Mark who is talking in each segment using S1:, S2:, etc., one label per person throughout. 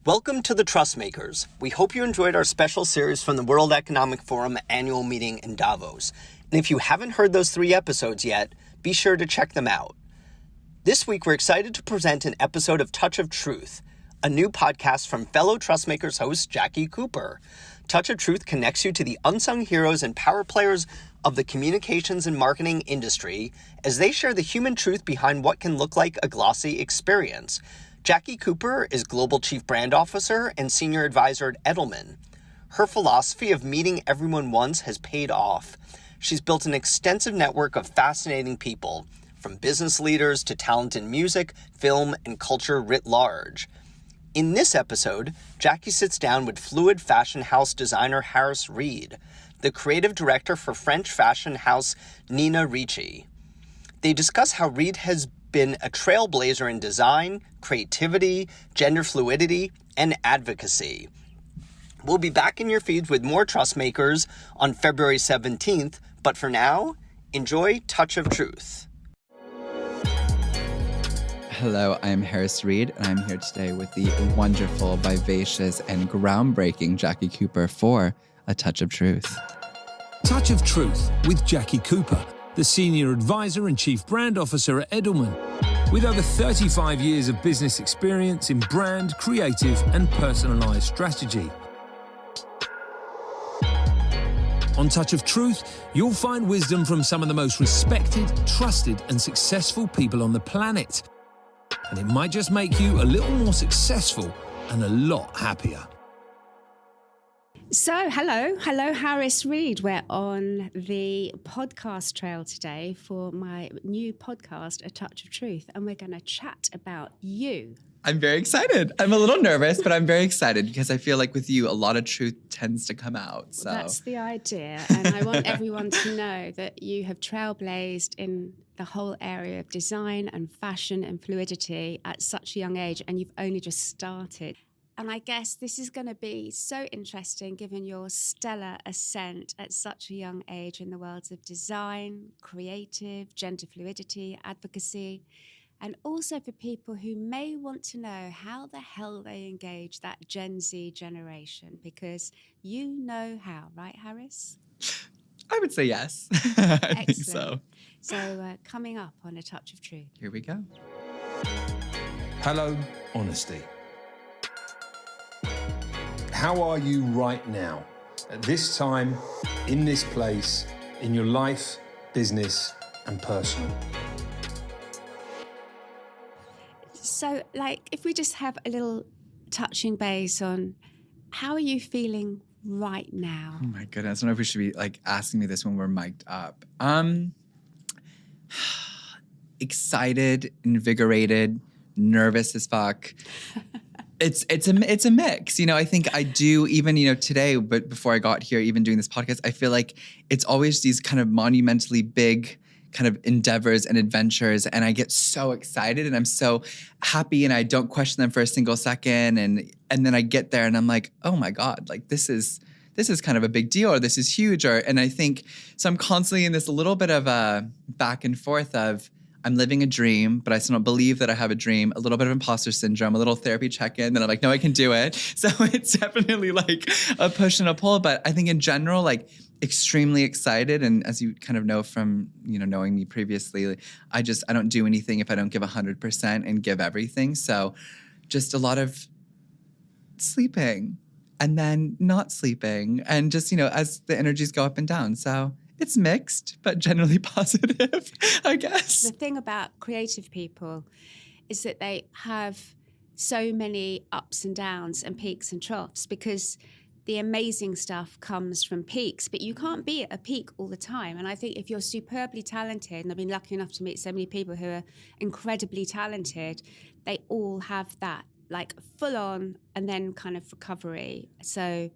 S1: Welcome to the Trustmakers. We hope you enjoyed our special series from the World Economic Forum annual meeting in Davos. And if you haven't heard those 3 episodes yet, be sure to check them out. This week, we're excited to present an episode of Touch of Truth, a new podcast from fellow Trustmakers host Jackie Cooper. Touch of Truth connects you to the unsung heroes and power players of the communications and marketing industry as they share the human truth behind what can look like a glossy experience. Jackie Cooper is Global Chief Brand Officer and Senior Advisor at Edelman. Her philosophy of meeting everyone once has paid off. She's built an extensive network of fascinating people, from business leaders to talent in music, film, and culture writ large. In this episode, Jackie sits down with fluid fashion house designer Harris Reed, the creative director for French fashion house Nina Ricci. They discuss how Reed has been a trailblazer in design, creativity, gender fluidity, and advocacy. We'll be back in your feeds with more Trustmakers on February 17th, but for now, enjoy Touch of Truth.
S2: Hello, I'm Harris Reed, and I'm here today with the wonderful, vivacious, and groundbreaking Jackie Cooper for A Touch of Truth.
S3: Touch of Truth with Jackie Cooper, the Senior Advisor and Chief Brand Officer at Edelman. With over 35 years of business experience in brand, creative, and personalized strategy. On Touch of Truth, you'll find wisdom from some of the most respected, trusted, and successful people on the planet. And it might just make you a little more successful and a lot happier.
S4: So, hello, Harris Reed. We're on the podcast trail today for my new podcast, A Touch of Truth, and we're going to chat about you.
S2: I'm very excited. I'm a little nervous, but I'm very excited because I feel like with you, a lot of truth tends to come out. So
S4: that's the idea, and I want everyone to know that you have trailblazed in the whole area of design and fashion and fluidity at such a young age, and you've only just started. And I guess this is going to be so interesting given your stellar ascent at such a young age in the worlds of design, creative, gender fluidity, advocacy, and also for people who may want to know how the hell they engage that Gen Z generation, because you know how, right, Harris?
S2: I would say yes. I think so.
S4: So coming up on A Touch of Truth.
S2: Here we go.
S3: Hello, honesty. How are you right now, at this time, in this place, in your life, business, and personal?
S4: So, if we just have a little touching base on how are you feeling right now?
S2: Oh my goodness. I don't know if we should be asking me this when we're mic'd up. Excited, invigorated, nervous as fuck. It's a mix. I think I do even, today, but before I got here, even doing this podcast, I feel like it's always these kind of monumentally big kind of endeavors and adventures. And I get so excited and I'm so happy and I don't question them for a single second. And then I get there and I'm like, oh my God, this is kind of a big deal, or this is huge. And I think, so I'm constantly in this little bit of a back and forth of, I'm living a dream, but I still don't believe that I have a dream, a little bit of imposter syndrome, a little therapy check-in, then I'm like, no, I can do it. So it's definitely a push and a pull, but I think in general, extremely excited. And as you kind of know from, knowing me previously, I don't do anything if I don't give 100% and give everything. So just a lot of sleeping and then not sleeping and just, as the energies go up and down. So it's mixed, but generally positive, I guess.
S4: The thing about creative people is that they have so many ups and downs and peaks and troughs, because the amazing stuff comes from peaks, but you can't be at a peak all the time. And I think if you're superbly talented, and I've been lucky enough to meet so many people who are incredibly talented, they all have that full on and then kind of recovery. So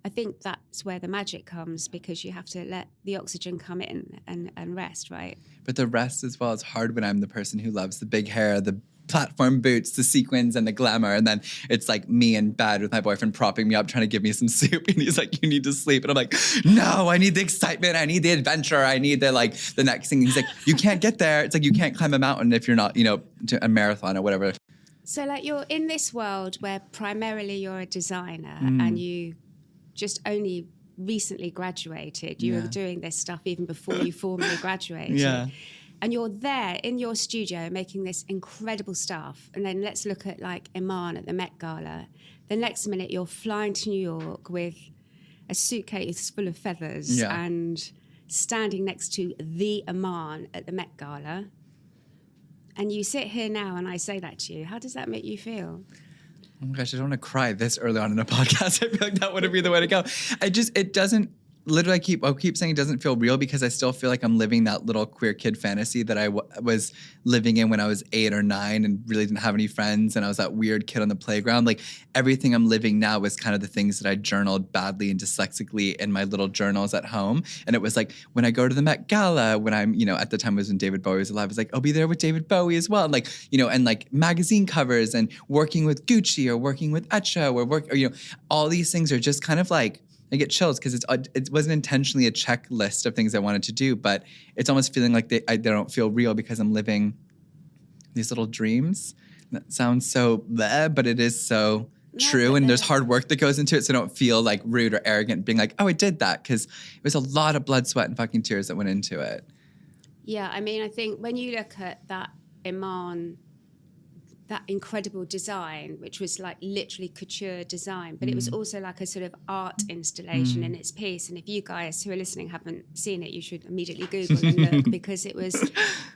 S4: I think that's where the magic comes, because you have to let the oxygen come in and rest, right?
S2: But the rest as well is hard when I'm the person who loves the big hair, the platform boots, the sequins, and the glamour. And then it's me in bed with my boyfriend propping me up, trying to give me some soup. And he's like, you need to sleep. And I'm like, no, I need the excitement. I need the adventure. I need the next thing. And he's like, you can't get there. It's you can't climb a mountain if you're not, to a marathon or whatever.
S4: So like you're in this world where primarily you're a designer and you just only recently graduated. You were doing this stuff even before you formally graduated.
S2: Yeah.
S4: And you're there in your studio making this incredible stuff. And then let's look at like Iman at the Met Gala. The next minute you're flying to New York with a suitcase full of feathers and standing next to the Iman at the Met Gala. And you sit here now and I say that to you. How does that make you feel?
S2: Oh my gosh, I don't want to cry this early on in a podcast. I feel like that wouldn't be the way to go. It doesn't, literally I keep saying it doesn't feel real because I still feel like I'm living that little queer kid fantasy that I was living in when I was 8 or 9 and really didn't have any friends. And I was that weird kid on the playground. Like everything I'm living now is kind of the things that I journaled badly and dyslexically in my little journals at home. And it was like, when I go to the Met Gala, when I'm, at the time it was when David Bowie was alive, I was like, I'll be there with David Bowie as well. And like, and like magazine covers and working with Gucci or working with Etcha or all these things are just kind of like, I get chills because it wasn't intentionally a checklist of things I wanted to do, but it's almost feeling like they don't feel real because I'm living these little dreams. That sounds so bleh, but it is so true. And there's hard work that goes into it, so I don't feel like rude or arrogant being like, oh, I did that, because it was a lot of blood, sweat, and fucking tears that went into it.
S4: Yeah, I mean, I think when you look at that Iman, that incredible design, which was like literally couture design, but it was also like a sort of art installation in its piece. And if you guys who are listening haven't seen it, you should immediately Google and look because it was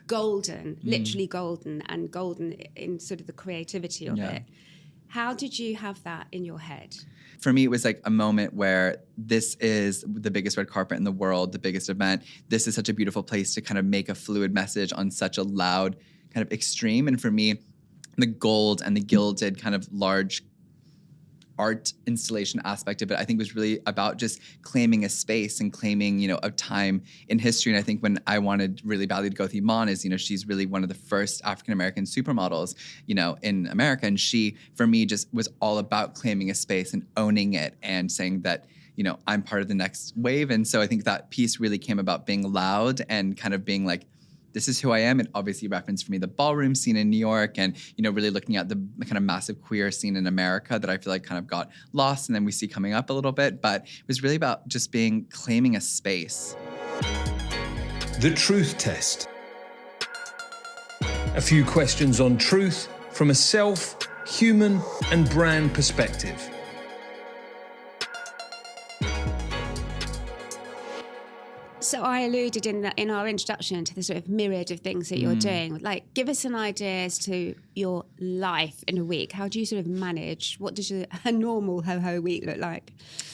S4: golden, literally golden, and golden in sort of the creativity of it. How did you have that in your head?
S2: For me, it was like a moment where this is the biggest red carpet in the world, the biggest event. This is such a beautiful place to kind of make a fluid message on such a loud kind of extreme. And for me, the gold and the gilded kind of large art installation aspect of it, I think was really about just claiming a space and claiming, a time in history. And I think when I wanted really badly to go with Iman is, she's really one of the first African-American supermodels, in America. And she, for me, just was all about claiming a space and owning it and saying that, I'm part of the next wave. And so I think that piece really came about being loud and kind of being like, this is who I am. And obviously referenced for me the ballroom scene in New York and, really looking at the kind of massive queer scene in America that I feel like kind of got lost and then we see coming up a little bit. But it was really about just claiming a space.
S3: The truth test. A few questions on truth from a self, human, and brand perspective.
S4: So I alluded in our introduction to the sort of myriad of things that you're doing. Like, give us an idea as to your life in a week. How do you sort of manage? What does a normal ho-ho week look like?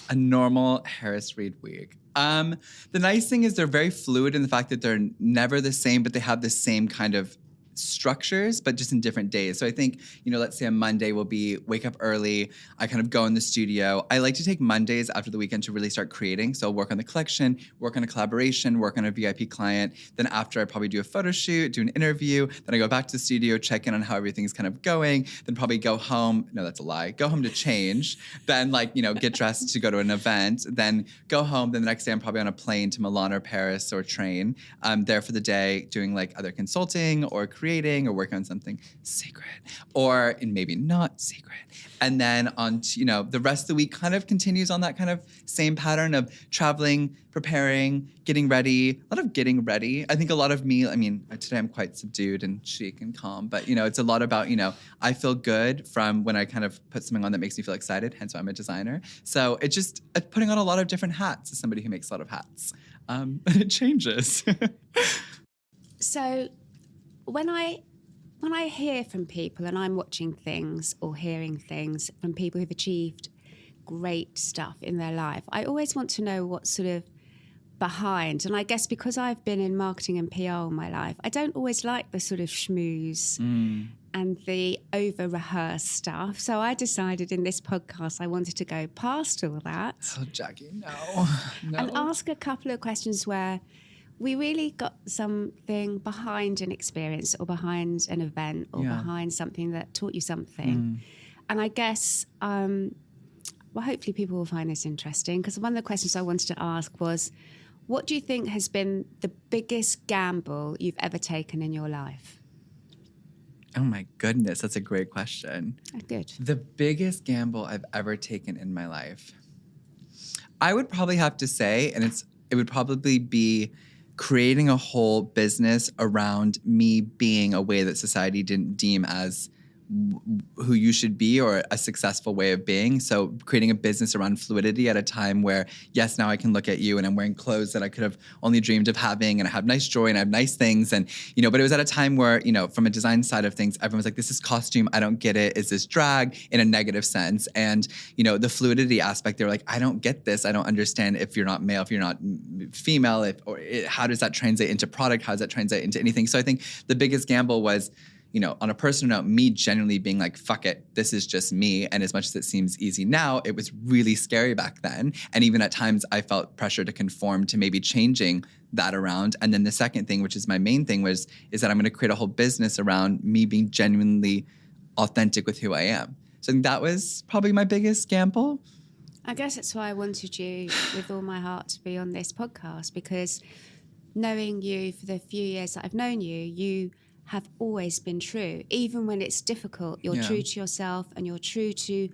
S2: A normal Harris Reed week. The nice thing is they're very fluid in the fact that they're never the same, but they have the same kind of structures, but just in different days. So I think, let's say a Monday will be wake up early. I kind of go in the studio. I like to take Mondays after the weekend to really start creating. So I'll work on the collection, work on a collaboration, work on a VIP client. Then after I probably do a photo shoot, do an interview. Then I go back to the studio, check in on how everything's kind of going. Then probably go home. No, that's a lie. Go home to change. Then get dressed to go to an event. Then go home. Then the next day I'm probably on a plane to Milan or Paris or train. I'm there for the day doing either consulting or creating or working on something sacred or maybe not sacred. And then on the rest of the week kind of continues on that kind of same pattern of traveling, preparing, getting ready, a lot of getting ready. I think a lot of me, today I'm quite subdued and chic and calm, but it's a lot about, I feel good from when I kind of put something on that makes me feel excited, hence why I'm a designer. So it's just putting on a lot of different hats as somebody who makes a lot of hats. And it changes.
S4: So when I hear from people and I'm watching things or hearing things from people who've achieved great stuff in their life, I always want to know what's sort of behind. And I guess because I've been in marketing and PR all my life, I don't always like the sort of schmooze and the over-rehearsed stuff. So I decided in this podcast I wanted to go past all that.
S2: Oh, Jackie, no.
S4: And ask a couple of questions where we really got something behind an experience or behind an event or behind something that taught you something. And I guess, hopefully people will find this interesting, because one of the questions I wanted to ask was, what do you think has been the biggest gamble you've ever taken in your life?
S2: Oh my goodness, that's a great question.
S4: Good.
S2: The biggest gamble I've ever taken in my life, I would probably have to say, and it would probably be creating a whole business around me being a way that society didn't deem as who you should be or a successful way of being. So creating a business around fluidity at a time where, yes, now I can look at you and I'm wearing clothes that I could have only dreamed of having, and I have nice jewelry and I have nice things. And, but it was at a time where, from a design side of things, everyone was like, this is costume. I don't get it. Is this drag in a negative sense? And, the fluidity aspect, they were like, I don't get this. I don't understand if you're not male, if you're not female, how does that translate into product? How does that translate into anything? So I think the biggest gamble was, on a personal note, me genuinely being like, fuck it, this is just me. And as much as it seems easy now, it was really scary back then. And even at times I felt pressure to conform to maybe changing that around. And then the second thing, which is my main thing, is that I'm going to create a whole business around me being genuinely authentic with who I am. So I think that was probably my biggest gamble.
S4: I guess that's why I wanted you with all my heart to be on this podcast, because knowing you for the few years that I've known you, you have always been true. Even when it's difficult, you're true to yourself, and you're true to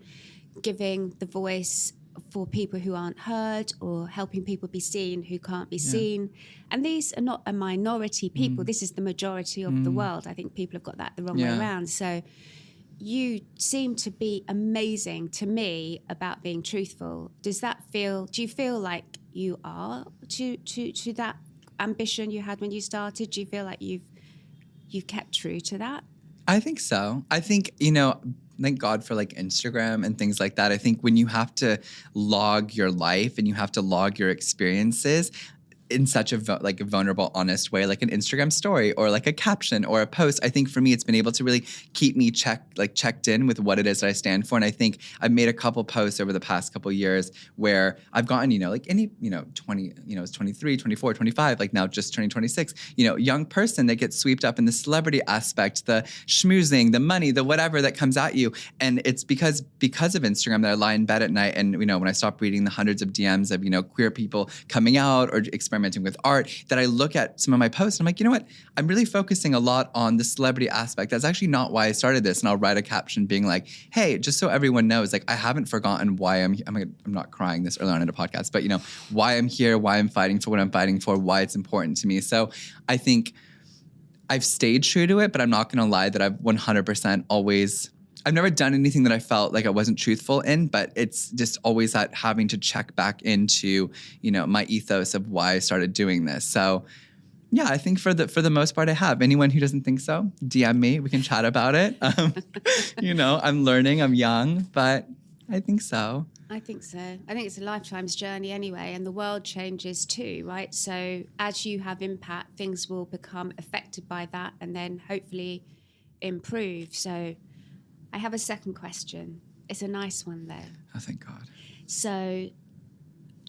S4: giving the voice for people who aren't heard, or helping people be seen who can't be seen. And these are not a minority people. This is the majority of the world. I think people have got that the wrong way around. So you seem to be amazing to me about being truthful. Do you feel like you are to that ambition you had when you started? Do you feel like you've kept true to that?
S2: I think so. I think, thank God for like Instagram and things like that. I think when you have to log your life and you have to log your experiences in such a vulnerable, honest way, like an Instagram story or like a caption or a post, I think for me, it's been able to really keep me checked in with what it is that I stand for. And I think I've made a couple posts over the past couple of years where I've gotten, 20, it's 23, 24, 25, like now just turning 26, young person that gets swept up in the celebrity aspect, the schmoozing, the money, the whatever that comes at you. And it's because of Instagram that I lie in bed at night. And, when I stop reading the hundreds of DMs of, queer people coming out or experimenting with art, that I look at some of my posts and I'm like, you know what? I'm really focusing a lot on the celebrity aspect. That's actually not why I started this. And I'll write a caption being like, hey, just so everyone knows, like, I haven't forgotten why I'm not crying this early on in a podcast, but why I'm here, why I'm fighting for what I'm fighting for, why it's important to me. So I think I've stayed true to it, but I'm not going to lie that I've 100% I've never done anything that I felt like I wasn't truthful in, but it's just always that having to check back into, my ethos of why I started doing this. So yeah, I think for the most part I have. Anyone who doesn't think so, DM me. We can chat about it. I'm learning, I'm young, but I think so.
S4: I think so. I think it's a lifetime's journey anyway, and the world changes too, right? So as you have impact, things will become affected by that and then hopefully improve. So I have a second question. It's a nice one, though.
S2: Oh, thank God.
S4: So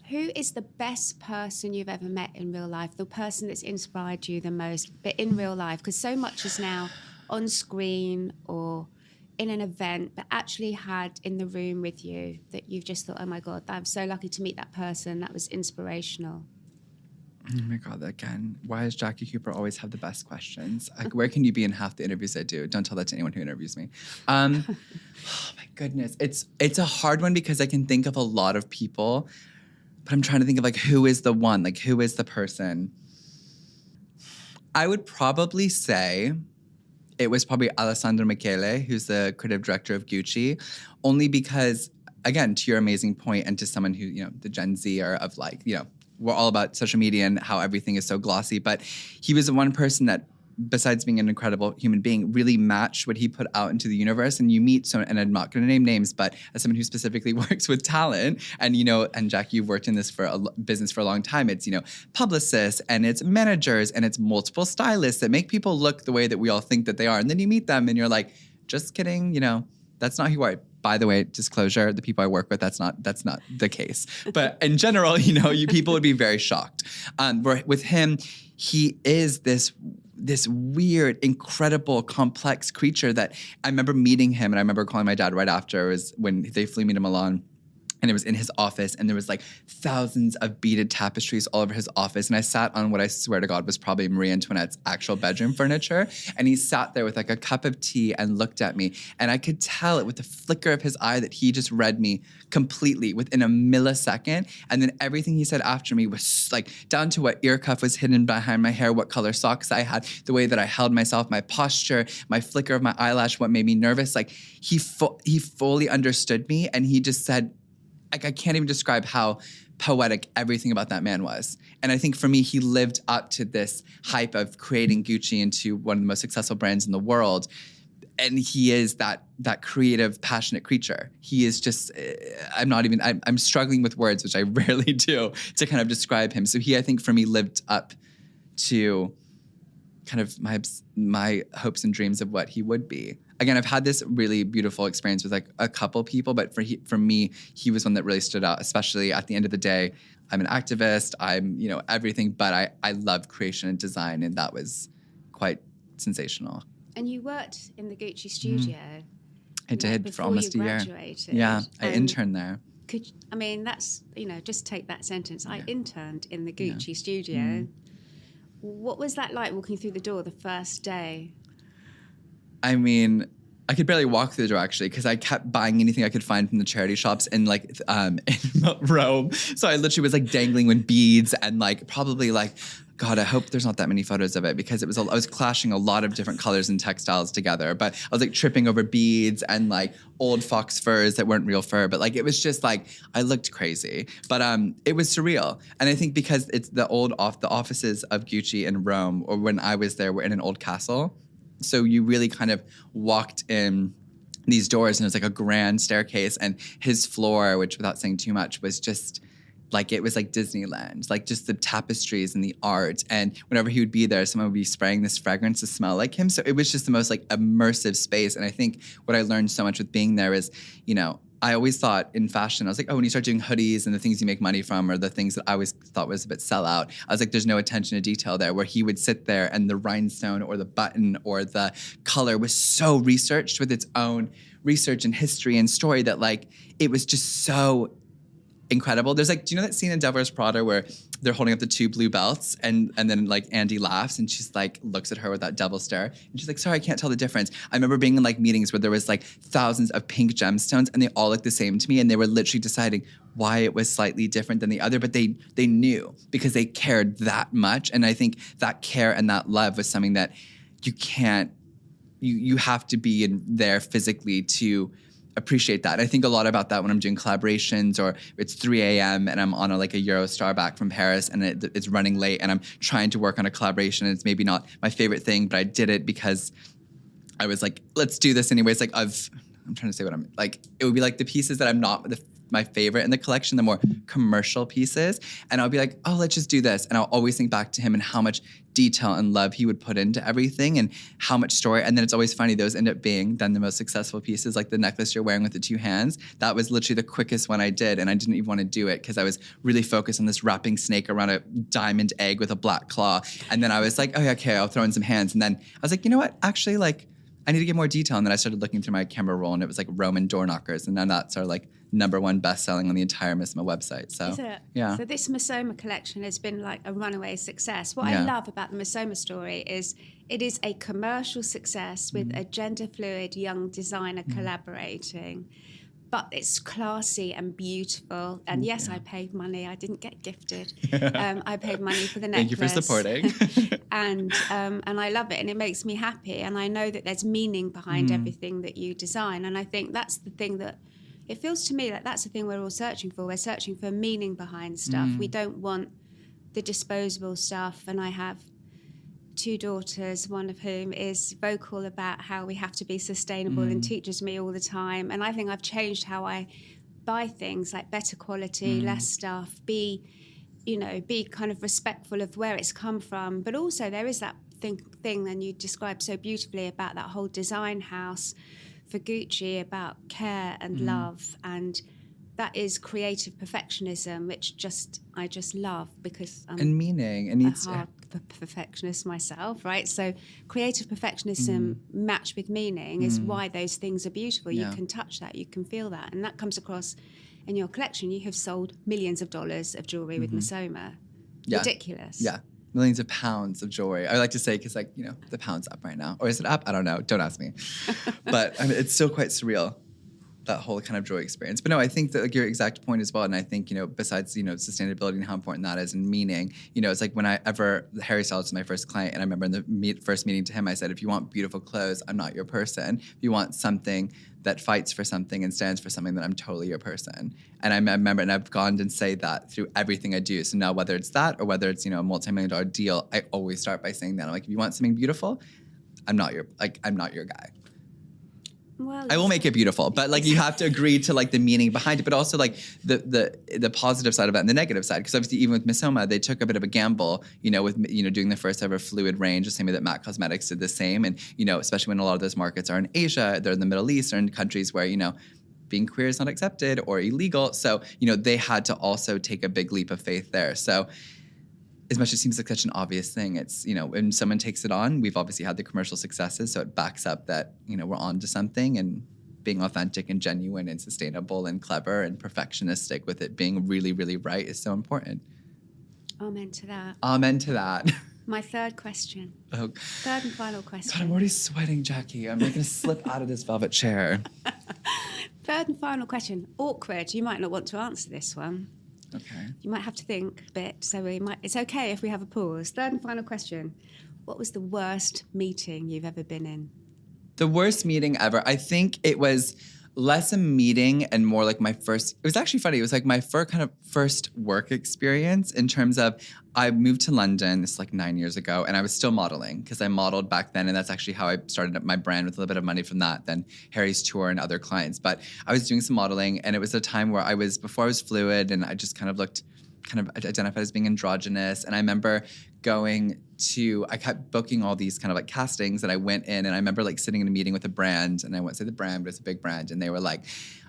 S4: who is the best person you've ever met in real life, the person that's inspired you the most, but in real life? Because so much is now on screen or in an event, but actually had in the room with you that you've just thought, oh, my God, I'm so lucky to meet that person. That was inspirational.
S2: Oh my God, again, why does Jackie Cooper always have the best questions? Where can you be in half the interviews I do? Don't tell that to anyone who interviews me. Oh my goodness. It's a hard one because I can think of a lot of people, but I'm trying to think of who is the one, who is the person? I would probably say it was probably Alessandro Michele, who's the creative director of Gucci, only because, again, to your amazing point and to someone who, the Gen Z are of we're all about social media and how everything is so glossy. But he was the one person that, besides being an incredible human being, really matched what he put out into the universe. And you meet someone, and I'm not going to name names, but as someone who specifically works with talent, and and Jack, you've worked in this business for a long time. It's publicists and it's managers and it's multiple stylists that make people look the way that we all think that they are. And then you meet them and you're like, just kidding, that's not who you are. By the way, disclosure, the people I work with, that's not the case. But in general, people would be very shocked. With him, he is this weird, incredible, complex creature that I remember meeting him, and I remember calling my dad right after. It was when they flew me to Milan. And it was in his office, and there was like thousands of beaded tapestries all over his office. And I sat on what I swear to God was probably Marie Antoinette's actual bedroom furniture. And he sat there with like a cup of tea and looked at me. And I could tell it with the flicker of his eye that he just read me completely within a millisecond. And then everything he said after me was like down to what ear cuff was hidden behind my hair, what color socks I had, the way that I held myself, my posture, my flicker of my eyelash, what made me nervous. Like he fully understood me, and he just said, like, I can't even describe how poetic everything about that man was. And I think for me, he lived up to this hype of creating Gucci into one of the most successful brands in the world. And he is that creative, passionate creature. He is just, I'm struggling with words, which I rarely do, to kind of describe him. So he, I think for me, lived up to kind of my hopes and dreams of what he would be. Again, I've had this really beautiful experience with like a couple people, but for me, he was one that really stood out, especially at the end of the day. I'm an activist, I'm, everything, but I love creation and design, and that was quite sensational.
S4: And you worked in the Gucci studio.
S2: I did for almost a year.
S4: Graduated.
S2: Yeah, I interned there.
S4: That's, just take that sentence. I interned in the Gucci studio. What was that like walking through the door the first day? I
S2: mean, I could barely walk through the door, actually, because I kept buying anything I could find from the charity shops in Rome. So I literally was like dangling with beads and like probably like, God, I hope there's not that many photos of it, because I was clashing a lot of different colors and textiles together. But I was like tripping over beads and like old fox furs that weren't real fur. But like, it was just like, I looked crazy. But it was surreal. And I think because it's the offices of Gucci in Rome, or when I was there, were in an old castle. So you really kind of walked in these doors, and it was like a grand staircase, and his floor, which without saying too much, was just like, it was like Disneyland, like just the tapestries and the art. And whenever he would be there, someone would be spraying this fragrance to smell like him. So it was just the most like immersive space. And I think what I learned so much with being there is, I always thought in fashion, I was like, oh, when you start doing hoodies and the things you make money from are the things that I always thought was a bit sellout. I was like, there's no attention to detail there, where he would sit there and the rhinestone or the button or the color was so researched with its own research and history and story that like, it was just so incredible. There's like, do you know that scene in Devil Wears Prada where they're holding up the two blue belts and then like Andy laughs and she's like looks at her with that devil stare and she's like, sorry, I can't tell the difference. I remember being in like meetings where there was like thousands of pink gemstones and they all looked the same to me, and they were literally deciding why it was slightly different than the other, but they knew because they cared that much. And I think that care and that love was something that you have to be in there physically to appreciate that. I think a lot about that when I'm doing collaborations, or it's 3 a.m. and I'm on a Eurostar back from Paris and it's running late and I'm trying to work on a collaboration. And it's maybe not my favorite thing, but I did it because I was like, let's do this anyway. It's like I'm trying to say what I'm like. It would be like the pieces that I'm not my favorite in the collection, the more commercial pieces. And I'll be like, oh, let's just do this. And I'll always think back to him and how much detail and love he would put into everything and how much story. And then it's always funny, those end up being then the most successful pieces, like the necklace you're wearing with the two hands. That was literally the quickest one I did. And I didn't even want to do it because I was really focused on this wrapping snake around a diamond egg with a black claw. And then I was like, oh, yeah, okay, I'll throw in some hands. And then I was like, you know what? Actually, I need to get more detail. And then I started looking through my camera roll and it was like Roman door knockers. And then that's our #1 best-selling on the entire Missoma website. So,
S4: is it?
S2: Yeah.
S4: So this Missoma collection has been like a runaway success. What I love about the Missoma story is it is a commercial success with a gender-fluid young designer collaborating. But it's classy and beautiful. And yes, I paid money. I didn't get gifted. I paid money for the necklace.
S2: Thank you for supporting.
S4: and I love it, and it makes me happy. And I know that there's meaning behind everything that you design. And I think that's the thing that it feels to me like that's the thing we're all searching for. We're searching for meaning behind stuff. We don't want the disposable stuff. And I have 2 daughters, one of whom is vocal about how we have to be sustainable and teaches me all the time. And I think I've changed how I buy things, like better quality, less stuff, be kind of respectful of where it's come from. But also there is that thing that you described so beautifully about that whole design house for Gucci, about care and love and that is creative perfectionism, which I just love, because I'm
S2: And meaning. And
S4: a
S2: needs
S4: hard perfectionist myself, right? So creative perfectionism matched with meaning is why those things are beautiful.
S2: Yeah.
S4: You can touch that, you can feel that, and that comes across in your collection. You have sold millions of dollars of jewelry with Missoma.
S2: Yeah.
S4: Ridiculous.
S2: Yeah. Millions of pounds of jewelry. I like to say, because, like, you know, the pound's up right now. Or is it up? I don't know. Don't ask me. But I mean, it's still quite surreal, that whole kind of jewelry experience. But no, I think that, like, your exact point as well. And I think, you know, besides, you know, sustainability and how important that is and meaning, you know, it's like when Harry Styles was my first client, and I remember in the first meeting to him, I said, if you want beautiful clothes, I'm not your person. If you want something that fights for something and stands for something, then I'm totally your person. And I remember, and I've gone and say that through everything I do. So now whether it's that or whether it's, you know, a multi-million-dollar deal, I always start by saying that. I'm like, if you want something beautiful, I'm not your guy.
S4: Well,
S2: I will make it beautiful, but, like, you have to agree to, like, the meaning behind it, but also, like, the positive side of it and the negative side. Because obviously, even with Missoma, they took a bit of a gamble, you know, with, you know, doing the first ever fluid range, the same way that MAC Cosmetics did the same. And, you know, especially when a lot of those markets are in Asia, they're in the Middle East, or in countries where, you know, being queer is not accepted or illegal. So, you know, they had to also take a big leap of faith there. So, as much as it seems like such an obvious thing, it's, you know, when someone takes it on, we've obviously had the commercial successes, so it backs up that, you know, we're on to something, and being authentic and genuine and sustainable and clever and perfectionistic with it being really, really right is so important.
S4: Amen to that.
S2: Amen to that.
S4: My third question.
S2: Oh.
S4: Third and final question.
S2: God, I'm already sweating, Jackie. I'm like going to slip out of this velvet chair.
S4: Third and final question. Awkward. You might not want to answer this one.
S2: Okay.
S4: You might have to think a bit, so it's okay if we have a pause. Third and final question. What was the worst meeting you've ever been in?
S2: The worst meeting ever. I think it was less a meeting and more like it was actually funny. It was like my first work experience, in terms of, I moved to London, this is like 9 years ago, and I was still modeling, because I modeled back then, and that's actually how I started up my brand, with a little bit of money from that, then Harry's tour and other clients. But I was doing some modeling, and it was a time where before I was fluid, and I just kind of identified as being androgynous. And I remember I kept booking all these kind of like castings, and I went in, and I remember like sitting in a meeting with a brand, and I won't say the brand, but it's a big brand, and they were like,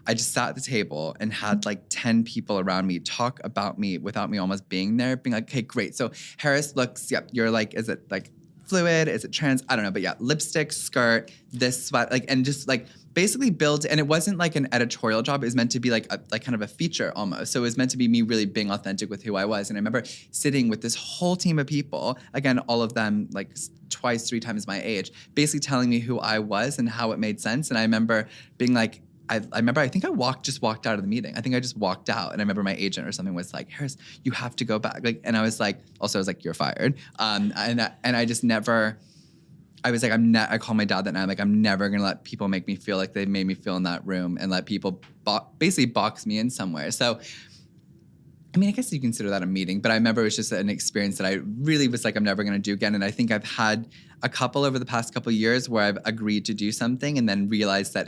S2: I just sat at the table and had like 10 people around me talk about me without me almost being there, being like, okay, great. So Harris looks, yep, you're like, is it like fluid? Is it trans? I don't know, but yeah, lipstick, skirt, this sweat, like, and just like basically build. And it wasn't like an editorial job. It was meant to be like kind of a feature almost. So it was meant to be me really being authentic with who I was. And I remember sitting with this whole team of people, again, all of them like twice, 3 times my age, basically telling me who I was and how it made sense. And I remember being like, I think I just walked out of the meeting. I think I just walked out, and I remember my agent or something was like, Harris, you have to go back. Like, and I was like, you're fired. And I just never, I was like, I called my dad that night. I'm like, I'm never going to let people make me feel like they made me feel in that room, and let people basically box me in somewhere. So, I mean, I guess you consider that a meeting, but I remember it was just an experience that I really was like, I'm never going to do again. And I think I've had a couple over the past couple of years where I've agreed to do something and then realized that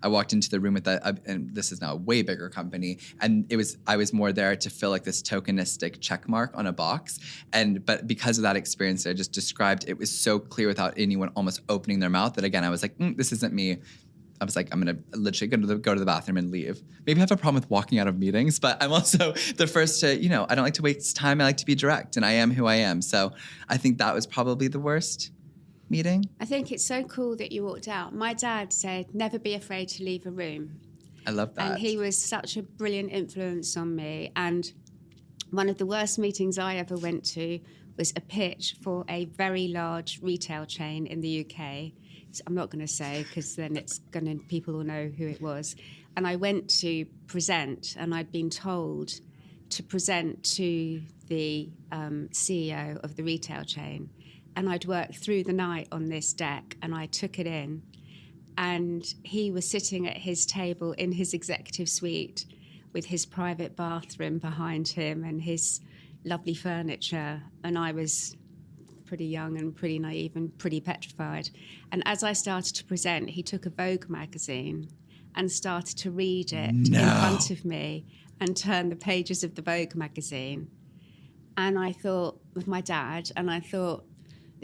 S2: I walked into the room with and this is now a way bigger company. And I was more there to fill like this tokenistic check mark on a box. But because of that experience that I just described, it was so clear without anyone almost opening their mouth that, again, I was like, this isn't me. I was like, I'm going to literally go to the bathroom and leave. Maybe I have a problem with walking out of meetings, but I'm also the first to, I don't like to waste time. I like to be direct, and I am who I am. So I think that was probably the worst meeting.
S4: I think it's so cool that you walked out. My dad said, never be afraid to leave a room.
S2: I love that.
S4: And he was such a brilliant influence on me. And one of the worst meetings I ever went to was a pitch for a very large retail chain in the UK. I'm not going to say, because then people will know who it was. And I went to present, and I'd been told to present to the CEO of the retail chain. And I'd worked through the night on this deck, and I took it in. And he was sitting at his table in his executive suite with his private bathroom behind him and his lovely furniture. And I was pretty young and pretty naive and pretty petrified. And as I started to present, he took a Vogue magazine and started to read it in front of me and turn the pages of the Vogue magazine. And I thought, with my dad, and I thought,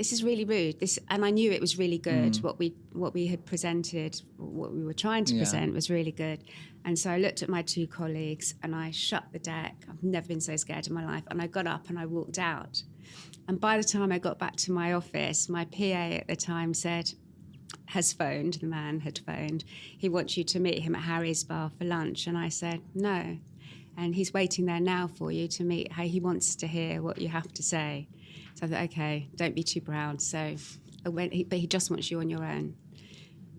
S4: this is really rude. And I knew it was really good. What we had presented, what we were trying to present was really good. And so I looked at my two colleagues and I shut the deck. I've never been so scared in my life. And I got up and I walked out. And by the time I got back to my office, my PA at the time the man had phoned. He wants you to meet him at Harry's bar for lunch. And I said, no. And he's waiting there now for you to meet. How he wants to hear what you have to say. So I thought, okay, don't be too proud. So I went, but he just wants you on your own.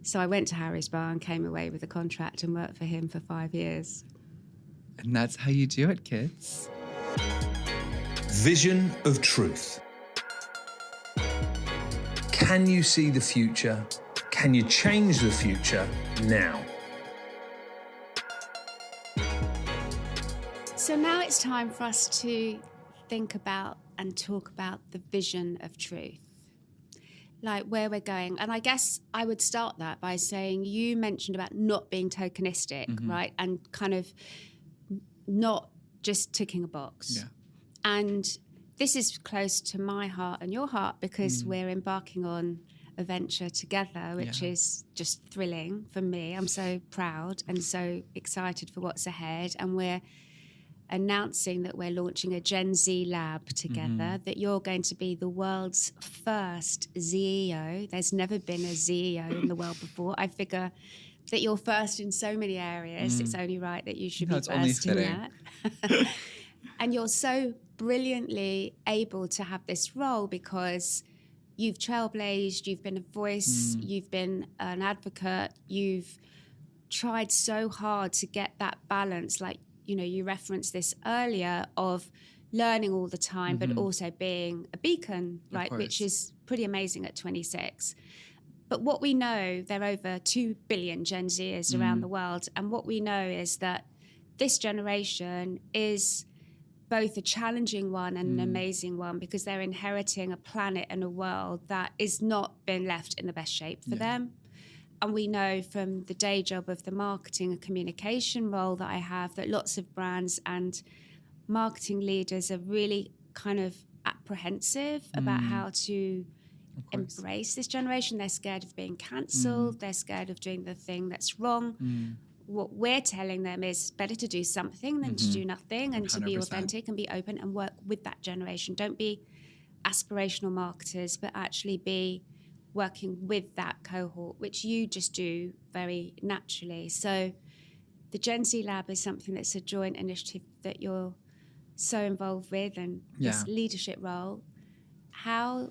S4: So I went to Harry's bar and came away with a contract and worked for him for 5 years.
S2: And that's how you do it, kids.
S3: Vision of truth. Can you see the future? Can you change the future now?
S4: So now it's time for us to think about and talk about the vision of truth, like where we're going. And I guess I would start that by saying you mentioned about not being tokenistic, right? And kind of not just ticking a box.
S2: Yeah.
S4: And this is close to my heart and your heart because we're embarking on a venture together, which is just thrilling for me. I'm so proud and so excited for what's ahead. And we're announcing that we're launching a Gen Z lab together, that you're going to be the world's first ZEO. There's never been a ZEO in the world before. I figure that you're first in so many areas. It's only right that you should be first in that. And you're so brilliantly able to have this role because you've trailblazed, you've been a voice, you've been an advocate, you've tried so hard to get that balance, like, you know, you referenced this earlier, of learning all the time, but also being a beacon, right, which is pretty amazing at 26. But what we know, there are over 2 billion Gen Zers around the world, and what we know is that this generation is both a challenging one and an amazing one because they're inheriting a planet and a world that is not been left in the best shape for them. And we know from the day job of the marketing and communication role that I have that lots of brands and marketing leaders are really kind of apprehensive about how to embrace this generation. They're scared of being cancelled. They're scared of doing the thing that's wrong. What we're telling them is better to do something than to do nothing, and 100%. To be authentic and be open and work with that generation. Don't be aspirational marketers, but actually be working with that cohort, which you just do very naturally. So the Gen Z Lab is something that's a joint initiative that you're so involved with, and this leadership role. How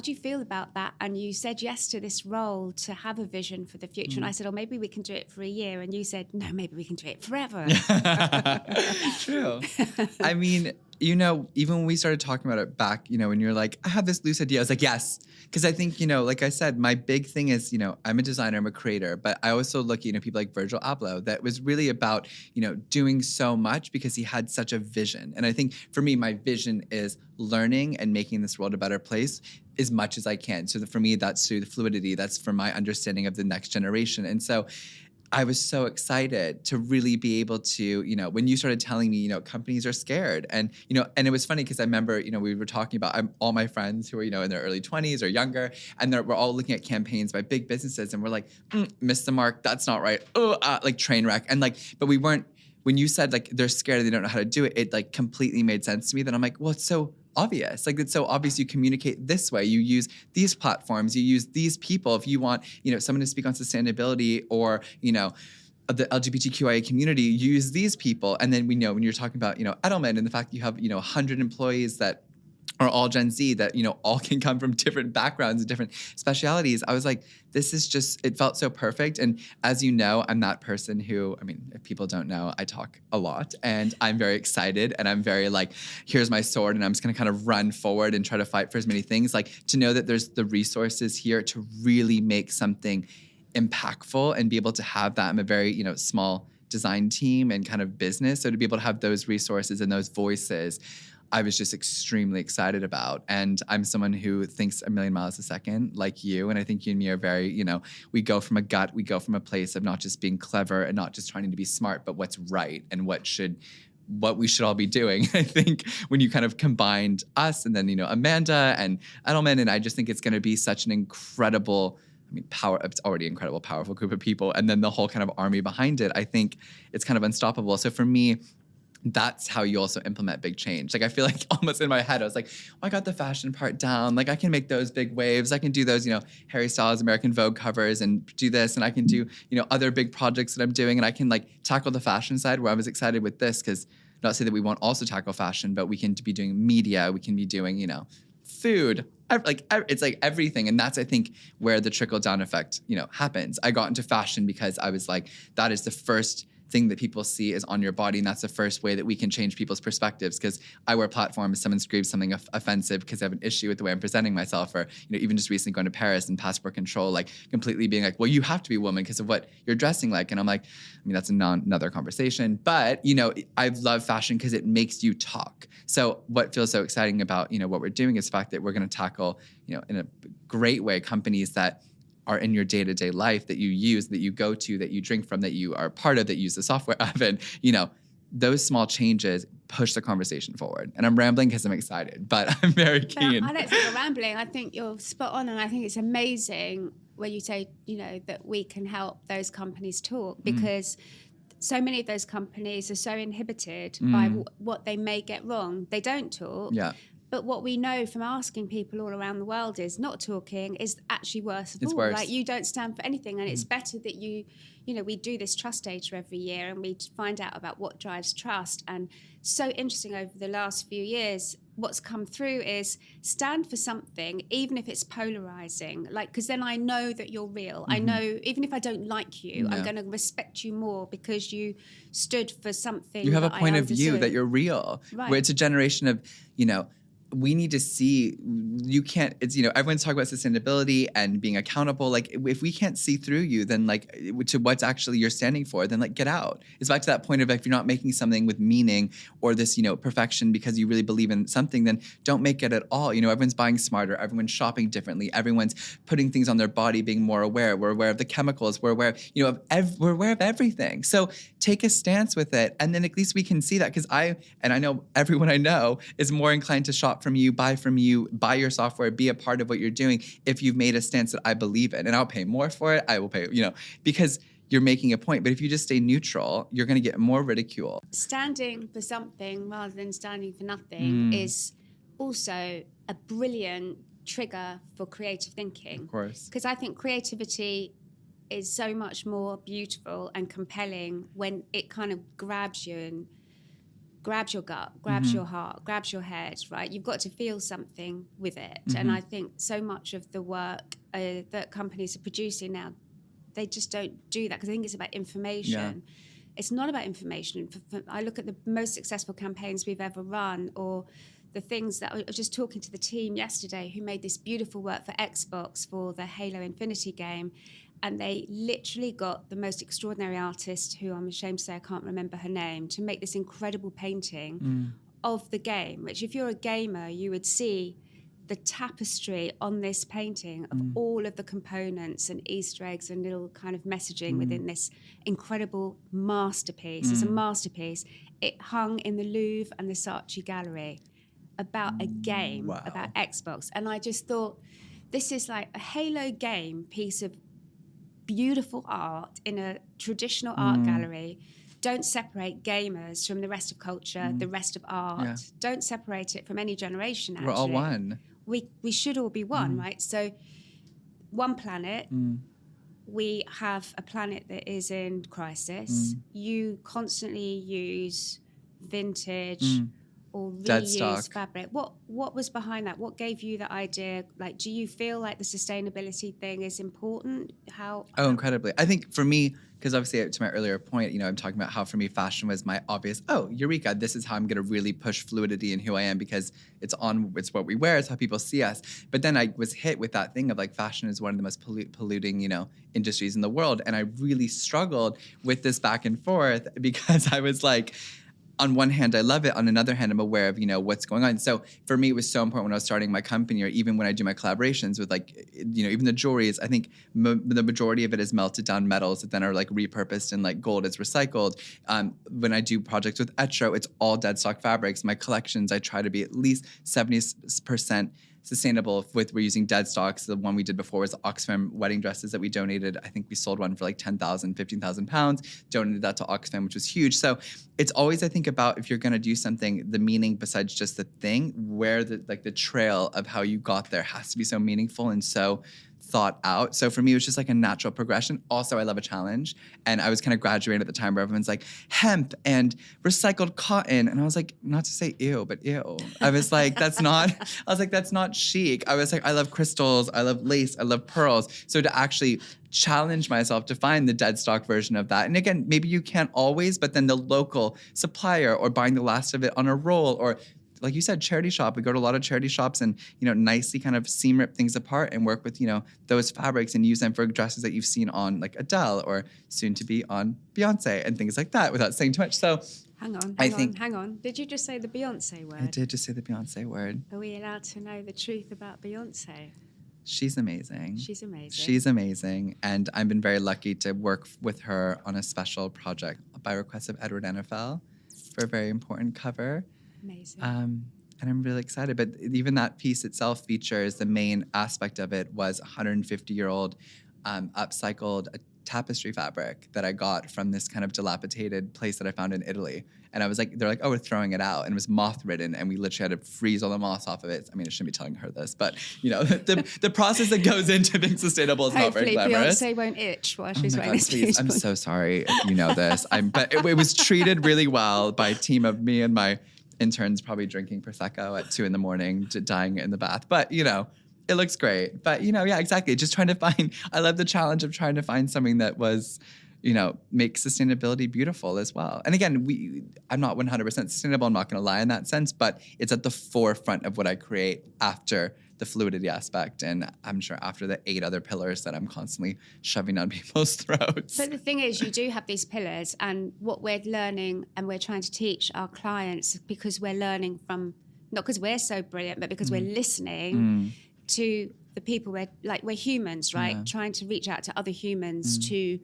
S4: do you feel about that? And you said yes to this role to have a vision for the future. And I said, oh, maybe we can do it for a year. And you said, no, maybe we can do it forever.
S2: True. I mean, you know, even when we started talking about it back, you know, when you're like, I have this loose idea, I was like, yes. Because I think, you know, like I said, my big thing is, you know, I'm a designer, I'm a creator, but I also look, you know, people like Virgil Abloh that was really about, you know, doing so much because he had such a vision. And I think for me, my vision is learning and making this world a better place as much as I can. So for me, that's through the fluidity. That's for my understanding of the next generation. And so I was so excited to really be able to, you know, when you started telling me, you know, companies are scared. And, you know, and it was funny because I remember, you know, we were talking about all my friends who are, you know, in their early 20s or younger, and we're all looking at campaigns by big businesses and we're like, missed the mark. That's not right. Like train wreck. And like, but we weren't, when you said like they're scared and they don't know how to do it, it like completely made sense to me. Then I'm like, well, it's so obvious. Like it's so obvious you communicate this way. You use these platforms, you use these people. If you want, you know, someone to speak on sustainability or, you know, the LGBTQIA community, you use these people. And then we know when you're talking about, you know, Edelman and the fact that you have, you know, 100 employees that are all Gen Z that, you know, all can come from different backgrounds and different specialities. I was like, this is just, it felt so perfect. And as you know, I'm that person who, I mean, if people don't know, I talk a lot and I'm very excited and I'm very like, here's my sword and I'm just going to kind of run forward and try to fight for as many things. Like to know that there's the resources here to really make something impactful and be able to have that. I'm a very, you know, small design team and kind of business. So to be able to have those resources and those voices, I was just extremely excited about. And I'm someone who thinks a million miles a second like you. And I think you and me are very, you know, we go from a gut, we go from a place of not just being clever and not just trying to be smart, but what's right and what should what we should all be doing. I think when you kind of combined us and then, Amanda and Edelman, and I just think it's going to be such an incredible, it's already an incredible, powerful group of people. And then the whole kind of army behind it, I think it's kind of unstoppable. So for me, that's how you also implement big change. Like, I feel like almost in my head, I was like, I got the fashion part down. Like, I can make those big waves. I can do those, Harry Styles, American Vogue covers and do this. And I can do, other big projects that I'm doing. And I can tackle the fashion side where I was excited with this, because not to say that we won't also tackle fashion, but we can be doing media. We can be doing, food. It's like everything. And that's, I think, where the trickle down effect, happens. I got into fashion because I was like, that is the first thing that people see is on your body, and that's the first way that we can change people's perspectives. Because I wear platforms, someone screams something offensive because I have an issue with the way I'm presenting myself, or even just recently going to Paris and passport control, completely being like, well, you have to be a woman because of what you're dressing like. And I'm like, that's another conversation. But I love fashion because it makes you talk. So what feels so exciting about what we're doing is the fact that we're going to tackle in a great way companies that are in your day-to-day life, that you use, that you go to, that you drink from, that you are part of, that you use the software of, and those small changes push the conversation forward. And I'm rambling because I'm excited, but I'm very keen.
S4: I don't think you're rambling. I think you're spot on, and I think it's amazing when you say, that we can help those companies talk, because so many of those companies are so inhibited by what they may get wrong. They don't talk.
S2: Yeah.
S4: But what we know from asking people all around the world is not talking is actually worse of all.
S2: Worse.
S4: You don't stand for anything. And it's better that we do this trust data every year, and we find out about what drives trust. And so interesting over the last few years, what's come through is stand for something, even if it's polarizing. Because then I know that you're real. I know, even if I don't like you, I'm going to respect you more because you stood for something.
S2: You have a point of view that you're real.
S4: Right.
S2: Where it's a generation of, we need to see, everyone's talking about sustainability and being accountable. If we can't see through you, then to what's actually you're standing for, then get out. It's back to that point of if you're not making something with meaning or this, perfection because you really believe in something, then don't make it at all. Everyone's buying smarter, everyone's shopping differently, everyone's putting things on their body, being more aware. We're aware of the chemicals, we're aware, we're aware of everything. So take a stance with it. And then at least we can see that, because I know everyone I know is more inclined to shop from you, buy your software, be a part of what you're doing if you've made a stance that I believe in. And I'll pay more for it. I will pay, because you're making a point. But if you just stay neutral, you're going to get more ridicule.
S4: Standing for something rather than standing for nothing is also a brilliant trigger for creative thinking.
S2: Of course.
S4: Because I think creativity is so much more beautiful and compelling when it kind of grabs you and grabs your gut, grabs your heart, grabs your head, right? You've got to feel something with it. And I think so much of the work that companies are producing now, they just don't do that because I think it's about information. Yeah. It's not about information. I look at the most successful campaigns we've ever run, or the things that I was just talking to the team yesterday who made this beautiful work for Xbox for the Halo Infinity game. And they literally got the most extraordinary artist, who I'm ashamed to say I can't remember her name, to make this incredible painting of the game, which if you're a gamer, you would see the tapestry on this painting of all of the components and Easter eggs and little kind of messaging within this incredible masterpiece. It's a masterpiece. It hung in the Louvre and the Saatchi Gallery about a game, about Xbox. And I just thought, this is like a Halo game piece of beautiful art in a traditional art gallery. Don't separate gamers from the rest of culture, the rest of art. Yeah. Don't separate it from any generation, actually.
S2: We're all one.
S4: We should all be one, right? So one planet. We have a planet that is in crisis. You constantly use vintage or reuse fabric. What was behind that? What gave you the idea? Do you feel like the sustainability thing is important? How
S2: incredibly. I think for me, because obviously to my earlier point, I'm talking about how for me fashion was my obvious, eureka, this is how I'm going to really push fluidity in who I am, because it's what we wear, it's how people see us. But then I was hit with that thing of fashion is one of the most polluting, industries in the world. And I really struggled with this back and forth because I was like, on one hand, I love it. On another hand, I'm aware of, what's going on. So for me, it was so important when I was starting my company, or even when I do my collaborations with even the jewelry is, I think the majority of it is melted down metals that then are like repurposed, and like gold is recycled. When I do projects with Etro, it's all dead stock fabrics. My collections, I try to be at least 70% sustainable we're using dead stocks. The one we did before was the Oxfam wedding dresses that we donated. I think we sold one for like 10,000, 15,000 pounds, donated that to Oxfam, which was huge. So it's always, I think, about if you're going to do something, the meaning besides just the thing, where the trail of how you got there has to be so meaningful and so thought out. So for me, it was just like a natural progression. Also, I love a challenge. And I was kind of graduating at the time where everyone's like, hemp and recycled cotton. And I was like, not to say ew, but ew. I was like, that's not chic. I was like, I love crystals. I love lace. I love pearls. So to actually challenge myself to find the dead stock version of that. And again, maybe you can't always, but then the local supplier, or buying the last of it on a roll, or like you said, charity shop. We go to a lot of charity shops and, nicely kind of seam rip things apart and work with, those fabrics and use them for dresses that you've seen on like Adele or soon to be on Beyonce and things like that, without saying too much. So
S4: Hang on. Did you just say the Beyonce word?
S2: I did just say the Beyonce word.
S4: Are we allowed to know the truth about Beyonce?
S2: She's amazing.
S4: She's amazing.
S2: She's amazing. And I've been very lucky to work with her on a special project by request of Edward NFL for a very important cover.
S4: Amazing.
S2: And I'm really excited. But even that piece itself features, the main aspect of it was 150-year-old upcycled tapestry fabric that I got from this kind of dilapidated place that I found in Italy. And I was like, they're like, oh, we're throwing it out. And it was moth-ridden, and we literally had to freeze all the moths off of it. I mean, I shouldn't be telling her this, but, the process that goes into being sustainable is not very glamorous.
S4: Hopefully Beyonce won't itch while she's wearing this piece.
S2: I'm so sorry if you know this. But it was treated really well by a team of me and my interns, probably drinking Prosecco at 2 a.m, dying in the bath. But, it looks great. But, yeah, exactly. Just trying to find, I love the challenge of trying to find something that was, make sustainability beautiful as well. And again, I'm not 100% sustainable. I'm not going to lie in that sense, but it's at the forefront of what I create after the fluidity aspect. And I'm sure after the 8 other pillars that I'm constantly shoving down people's throats.
S4: So the thing is, you do have these pillars, and what we're learning and we're trying to teach our clients, because we're learning from, not because we're so brilliant, but because we're listening to the people. We're humans, right? Yeah. Trying to reach out to other humans to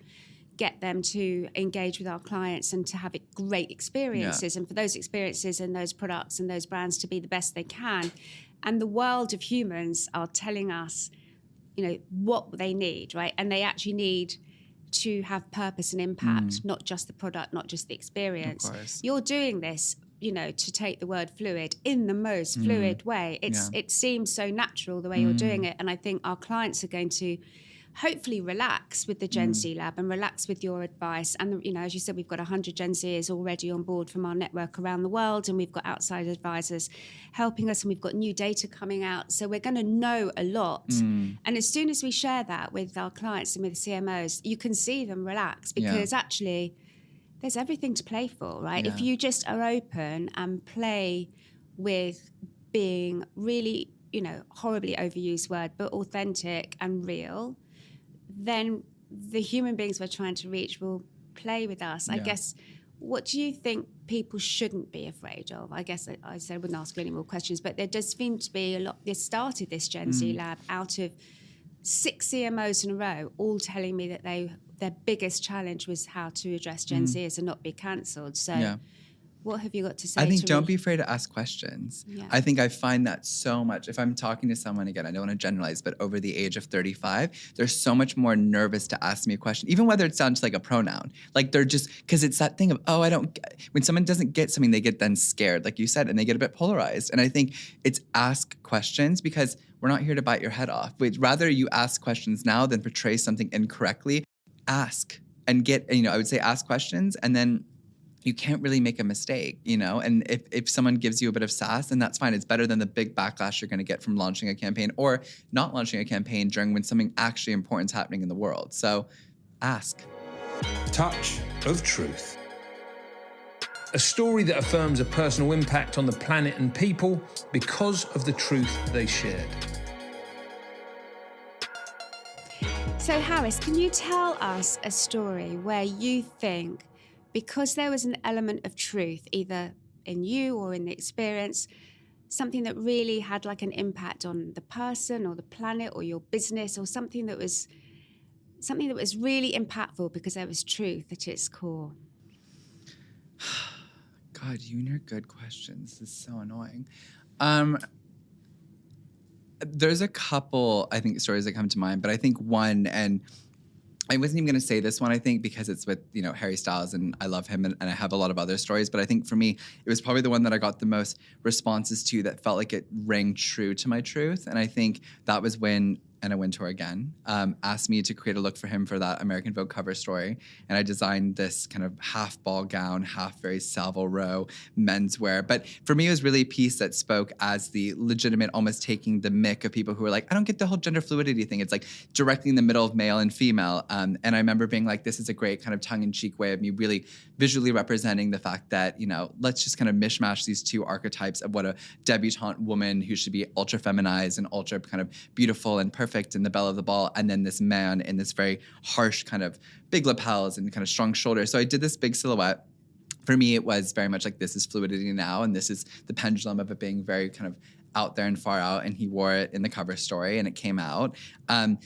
S4: get them to engage with our clients and to have great experiences, and for those experiences and those products and those brands to be the best they can. And the world of humans are telling us, what they need, right? And they actually need to have purpose and impact, not just the product, not just the experience.
S2: Of course.
S4: You're doing this, to take the word fluid in the most fluid way. It seems so natural the way you're doing it. And I think our clients are going to hopefully relax with the Gen Z Lab and relax with your advice. And, as you said, we've got 100 Gen Zers already on board from our network around the world, and we've got outside advisors helping us, and we've got new data coming out. So we're going to know a lot. And as soon as we share that with our clients and with CMOs, you can see them relax, because actually there's everything to play for, right?
S2: Yeah.
S4: If you just are open and play with being really, horribly overused word, but authentic and real, then the human beings we're trying to reach will play with us. I guess, what do you think people shouldn't be afraid of? I guess I said I wouldn't ask you any more questions, but there does seem to be a lot. They started this Gen Z Lab out of 6 CMOs in a row, all telling me that their biggest challenge was how to address Gen Zers and not be cancelled. So what have you got to say?
S2: I think don't be afraid to ask questions.
S4: Yeah.
S2: I think I find that so much. If I'm talking to someone, again, I don't want to generalize, but over the age of 35, they're so much more nervous to ask me a question, even whether it's down to like a pronoun. Like they're just, because it's that thing of, when someone doesn't get something, they get then scared, like you said, and they get a bit polarized. And I think it's ask questions, because we're not here to bite your head off. We'd rather you ask questions now than portray something incorrectly. Ask and get, I would say ask questions, and then you can't really make a mistake, and if someone gives you a bit of sass, then that's fine. It's better than the big backlash you're going to get from launching a campaign or not launching a campaign during when something actually important is happening in the world. So ask.
S3: Touch of truth. A story that affirms a personal impact on the planet and people because of the truth they shared.
S4: So Harris, can you tell us a story where you think because there was an element of truth, either in you or in the experience, something that really had like an impact on the person or the planet or your business, or something that was really impactful because there was truth at its core?
S2: God, you and your good questions. This is so annoying. There's a couple, I think, stories that come to mind, but I think one, and I wasn't even going to say this one, I think, because it's with, Harry Styles, and I love him, and I have a lot of other stories, but I think for me, it was probably the one that I got the most responses to that felt like it rang true to my truth. And I think that was when Anna Wintour again asked me to create a look for him for that American Vogue cover story. And I designed this kind of half ball gown, half very Savile Row menswear. But for me, it was really a piece that spoke as the legitimate, almost taking the mick of people who were like, I don't get the whole gender fluidity thing. It's like directly in the middle of male and female. And I remember being like, this is a great kind of tongue-in-cheek way of me really visually representing the fact that, let's just kind of mishmash these two archetypes of what a debutante woman who should be ultra feminized and ultra kind of beautiful and perfect and the belle of the ball, and then this man in this very harsh kind of big lapels and kind of strong shoulders. So I did this big silhouette. For me, it was very much like, this is fluidity now, and this is the pendulum of it being very kind of out there and far out, and he wore it in the cover story, and it came out. And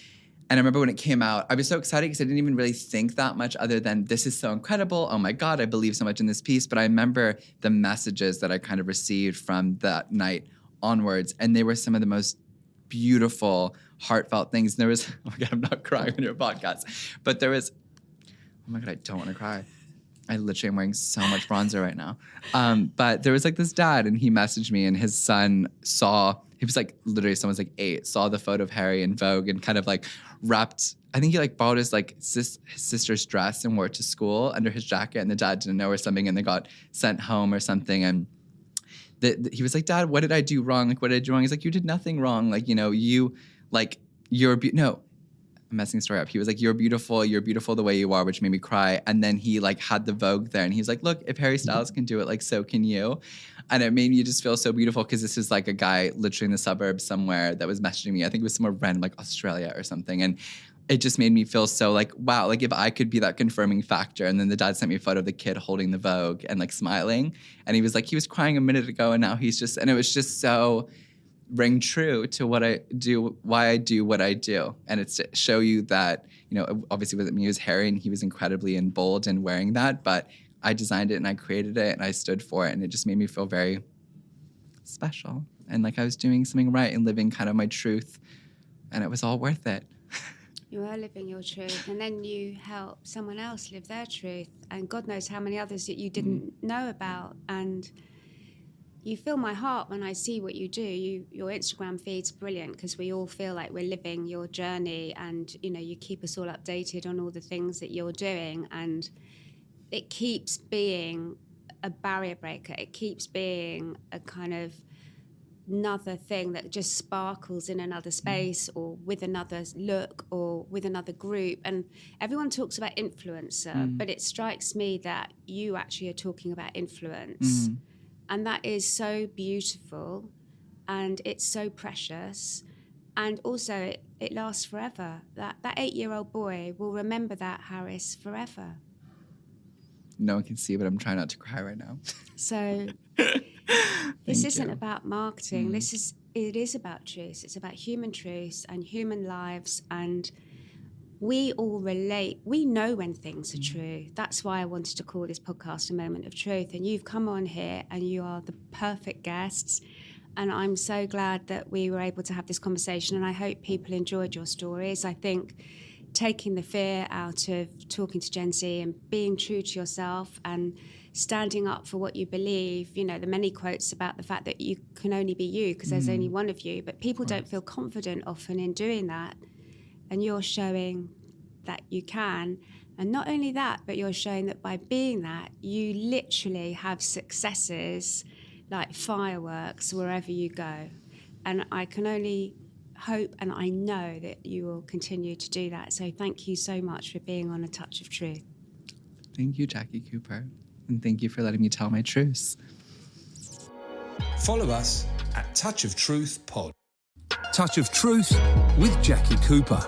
S2: I remember when it came out, I was so excited because I didn't even really think that much other than, this is so incredible. Oh my God, I believe so much in this piece. But I remember the messages that I kind of received from that night onwards, and they were some of the most beautiful, heartfelt things. And there was, oh my God, I'm not crying on your podcast, but there was, oh my God, I don't want to cry. I literally am wearing so much bronzer right now. But there was like this dad, and he messaged me, and his son he was like, literally someone's like 8, saw the photo of Harry in Vogue and kind of like wrapped, I think he like borrowed his like his sister's dress and wore it to school under his jacket, and the dad didn't know or something, and they got sent home or something. And he was like, Dad, what did I do wrong? Like, what did I do wrong? He's like, you did nothing wrong. Like, no, I'm messing the story up. He was like, you're beautiful the way you are, which made me cry. And then he like had the Vogue there, and he's like, look, if Harry Styles can do it, like, so can you. And it made me just feel so beautiful, because this is like a guy literally in the suburbs somewhere that was messaging me. I think it was somewhere random, like Australia or something. And it just made me feel so like, wow, like if I could be that confirming factor. And then the dad sent me a photo of the kid holding the Vogue and like smiling. And he was like, he was crying a minute ago, and now he's just, and it was just so ring true to what I do, why I do what I do. And it's to show you that, obviously with me, it was Harry, and he was incredibly and bold in wearing that, but I designed it and I created it and I stood for it. And it just made me feel very special. And like I was doing something right and living kind of my truth, and it was all worth it.
S4: You are living your truth, and then you help someone else live their truth, and God knows how many others that you didn't know about. And you fill my heart when I see what you do. Your Instagram feed's brilliant, because we all feel like we're living your journey, and you keep us all updated on all the things that you're doing, and it keeps being a barrier breaker. It keeps being a kind of another thing that just sparkles in another space, or with another look, or with another group. And everyone talks about influencer, but it strikes me that you actually are talking about influence. And that is so beautiful, and it's so precious, and also it lasts forever. That 8-year-old boy will remember that, Harris, forever.
S2: No one can see, but I'm trying not to cry right now.
S4: So this isn't about marketing. It is about truth. It's about human truths and human lives, and we all relate. We know when things are true. That's why I wanted to call this podcast A Moment of Truth. And you've come on here, and you are the perfect guests. And I'm so glad that we were able to have this conversation, and I hope people enjoyed your stories. I think taking the fear out of talking to Gen Z and being true to yourself and standing up for what you believe, the many quotes about the fact that you can only be you because there's only one of you, but people don't feel confident often in doing that. And you're showing that you can. And not only that, but you're showing that by being that, you literally have successes like fireworks wherever you go. And I can only hope, and I know that you will continue to do that. So thank you so much for being on A Touch of Truth.
S2: Thank you, Jackie Cooper. And thank you for letting me tell my truths.
S3: Follow us at Touch of Truth Pod. Touch of Truth with Jackie Cooper.